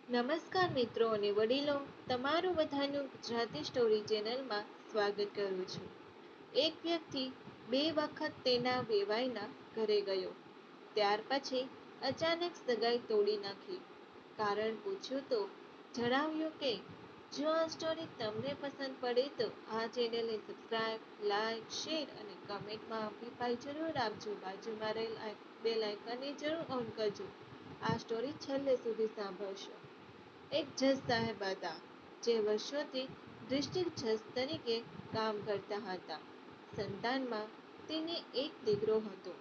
નમસ્કાર મિત્રો અને વડીલો, તમારું બધાનું ગુજરાતી સ્ટોરી ચેનલમાં સ્વાગત કરું છું. એક વ્યક્તિ બે વખત તેના વેવાઈના ઘરે ગયો. ત્યાર પછી અચાનક સગાઈ તોડી નાખી. કારણ પૂછ્યું તો જણાવ્યું કે જો આ સ્ટોરી તમને પસંદ પડે તો આ ચેનલને સબસ્ક્રાઇબ, લાઈક, શેર અને કમેન્ટમાં અભિપ્રાય જરૂર આપજો. બાજુમાં રહેલ બેલ આઇકનને જરૂર ઓન કરજો. આ સ્ટોરી છેલ્લે સુધી સાંભળશો. એક જજ સાહેબ હતા જે વર્ષોથી ડિસ્ટ્રિક્ટ જજ તરીકે કામ કરતા હતા. સંતાનમાં તેને એક દીકરો હતો.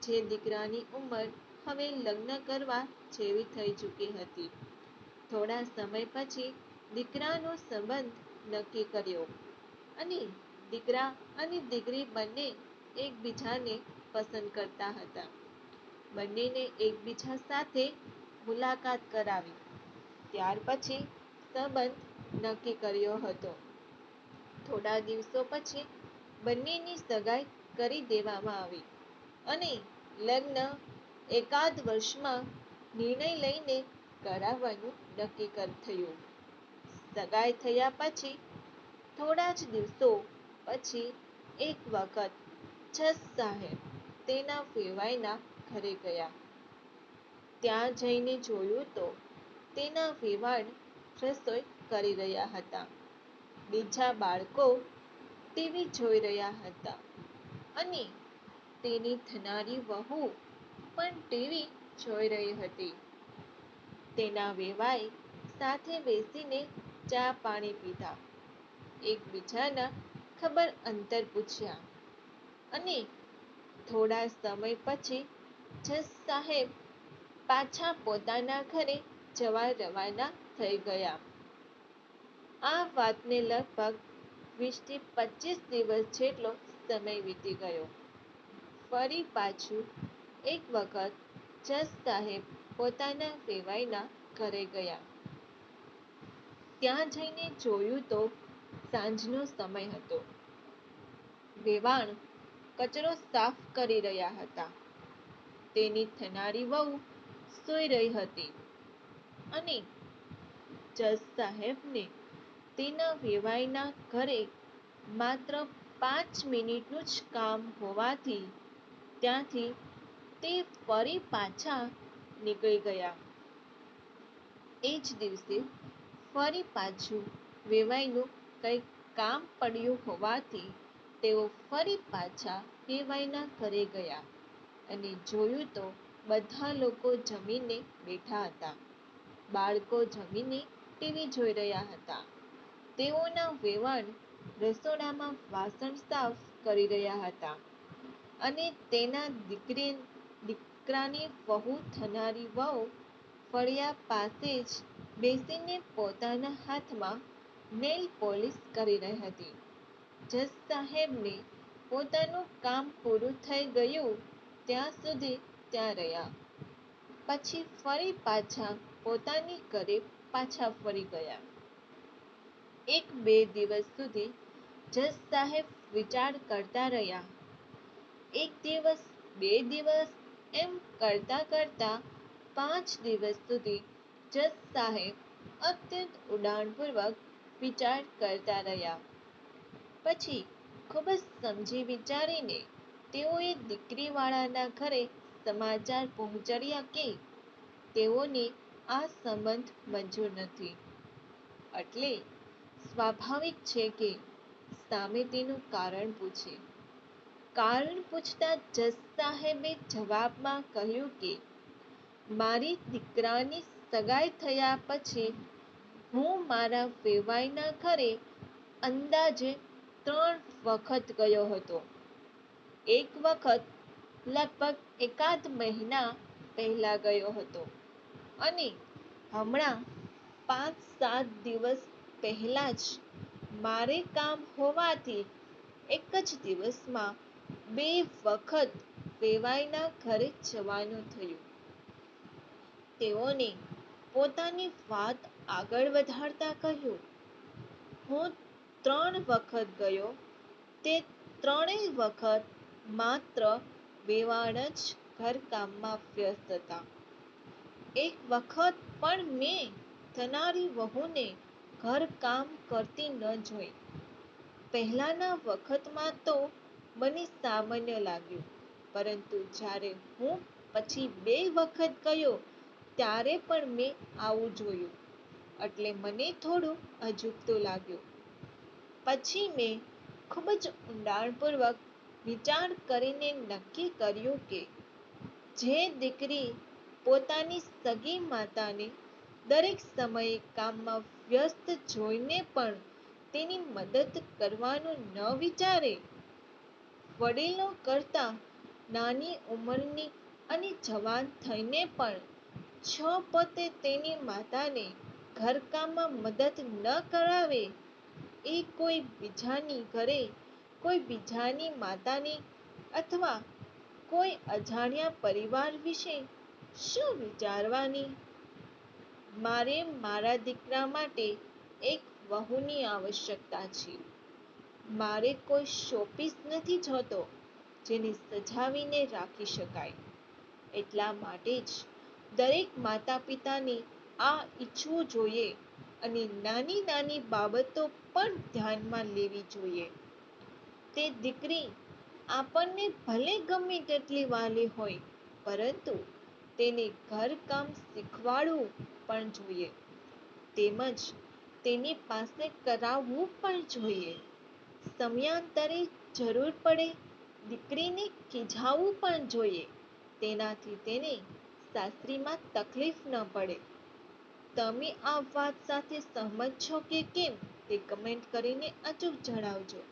જે દીકરાની ઉંમર હવે લગ્ન કરવા જેવી થઈ ચૂકી હતી. થોડા સમય પછી દીકરાનો સંબંધ નક્કી કર્યો અને દીકરા અને દીકરી બંને એકબીજાને પસંદ કરતા હતા. બંનેને એકબીજા સાથે મુલાકાત કરાવી. ત્યાર પછી સંબંધ નક્કી કર્યો હતો. થોડા દિવસો પછી બંનેની સગાઈ કરી દેવામાં આવી અને લગ્ન એકાદ વર્ષમાં નિર્ણય લઈને કરાવવાનું નક્કી થયું. સગાઈ થયા પછી થોડા જ દિવસો પછી એક વખત જજ સાહેબ તેના વેવાઈના ઘરે ગયા. ત્યાં જઈને જોયું તો તેના વેવાણ રસોઈ કરી રહ્યા હતા. બીજા બાળકો ટીવી જોઈ રહ્યા હતા અને તેની થનારી વહુ પણ ટીવી જોઈ રહી હતી. તેના વેવાઈ સાથે બેસીને ચા પાણી પીધા. એકબીજાના ખબર અંતર પૂછ્યા અને થોડા સમય પછી જજ સાહેબ પાછા પોતાના ઘરે જવા રવાના થઈ ગયા. આ વાતને લગભગ 20 થી 25 દિવસ જેટલો સમય વીતી ગયો. ફરી પાછું એક વખત જજ સાહેબ પોતાના વેવાઈના ઘરે ગયા. ત્યાં જઈને જોયું તો સાંજનો સમય હતો. વેવાણ કચરો સાફ કરી રહ્યા હતા. તેની થનારી વહુ સૂઈ રહી હતી અને જજ સાહેબને તેના વેવાઈના ઘરે માત્ર 5 મિનિટનું જ કામ હોવાથી ત્યાંથી તે ફરી પાછા નીકળી ગયા. એ જ દિવસે ફરી પાછું વેવાઈનું કંઈક કામ પડ્યું હોવાથી તેઓ ફરી પાછા વેવાઈના ઘરે ગયા અને જોયું તો બધા લોકો જમીને બેઠા હતા. બાળકો જમીને ટીવી જોઈ રહ્યા હતા. તેઓના વેવાણ રસોડામાં વાસણ સાફ કરી રહ્યા હતા અને તેના દીકરાની વહુ થનારી વહુ ફળિયા પાસે જ બેસીને પોતાના હાથમાં નેલ પોલિશ કરી રહી હતી. જજ સાહેબને પોતાનું કામ પૂરું થઈ ગયું ત્યાં સુધી ત્યાં રહ્યા. પછી ફરી પાછા પોતાની ઘરે પાછા ફરી ગયા. 1-2 દિવસ સુધી જજ સાહેબ વિચાર કરતા રહ્યા. 1 દિવસ, 2 દિવસ એમ કરતા કરતા 5 દિવસ સુધી જજ સાહેબ અત્યંત ઊંડાણપૂર્વક વિચાર કરતા રહ્યા. પછી ખૂબ જ સમજી વિચારીને તેઓએ દીકરીવાળાના ઘરે સમાચાર પહોંચાડ્યા કે તેઓને આ સંબંધ મંજૂર નથી. એટલે સ્વાભાવિક છે કે સામે તેનું કારણ પૂછે. કારણ પૂછતા જજ સાહેબે જવાબમાં કહ્યું કે મારી દીકરાની સગાઈ થયા પછી હું મારા વેવાઈના ઘરે અંદાજે 3 વખત ગયો હતો. એક વખત લગભગ એકાદ મહિના પહેલા ગયો હતો અને હમણાં 5-7 દિવસ પહેલા જ મારે કામ હોવાથી એક જ દિવસમાં 2 વખત વેવાઈના ઘરે જવાનું થયું. તેઓને પોતાની વાત આગળ વધારતા કહ્યું, હું 3 વખત ગયો તે 3ય વખત માત્ર વેવાણ જ ઘરકામમાં વ્યસ્ત હતા. એક વખત પણ મેં થનારી વહુને ઘર કામ કરતી ન જોઈ. પહેલાના વખતમાં તો મને સામાન્ય લાગ્યું, પરંતુ જ્યારે હું પછી 2 વખત ગયો ત્યારે પણ મેં આવું જોયું, એટલે મને થોડું અજુગતું લાગ્યું. પછી મેં ખૂબ જ ઊંડાણપૂર્વક વિચાર કરીને નક્કી કર્યું કે જે દીકરી પોતાની સગી માતાને દરેક સમયે કામમાં વ્યસ્ત જોઈને પણ તેની મદદ કરવાનું ન વિચારે, વડીલો કરતાં નાની ઉંમરની અને જવાન થઈને પણ પોતે તેની માતાને ઘરકામમાં મદદ ન કરાવે, એ કોઈ બીજાની ઘરે કોઈ બીજાની માતાને અથવા કોઈ અજાણ્યા પરિવાર વિશે શું વિચારવાની? મારે મારા દીકરા માટે એક વહુની આવશ્યકતા છે. મારે કોઈ શોપીસ નથી જોતો જેને સજાવીને રાખી શકાય. એટલા માટે જ દરેક માતા પિતાને આ ઈચ્છવું જોઈએ અને નાની નાની બાબતો પણ ધ્યાનમાં લેવી જોઈએ. તે દીકરી આપણને ભલે ગમે તેટલી વહાલી હોય, પરંતુ તેને ઘરકામ શીખવાડવું પણ જોઈએ, તેમજ તેની પાસે કરાવવું પણ જોઈએ. સમયાંતરે જરૂર પડે દીકરીને ખીજાવવું પણ જોઈએ, તેનાથી તેને સાસરીમાં તકલીફ ન પડે. તમે આ વાત સાથે સહમત છો કે કેમ તે કમેન્ટ કરીને અચૂક જણાવજો.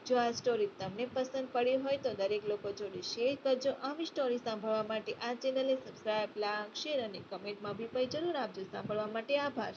જો આ સ્ટોરી તમને પસંદ પડી હોય તો દરેક લોકો જોડે શેર કરજો. આવી સ્ટોરી સાંભળવા માટે આ ચેનલને સબસ્ક્રાઇબ, લાઈક, શેર અને કમેન્ટમાં અભિપ્રાય જરૂર આપજો. સાંભળવા માટે આભાર.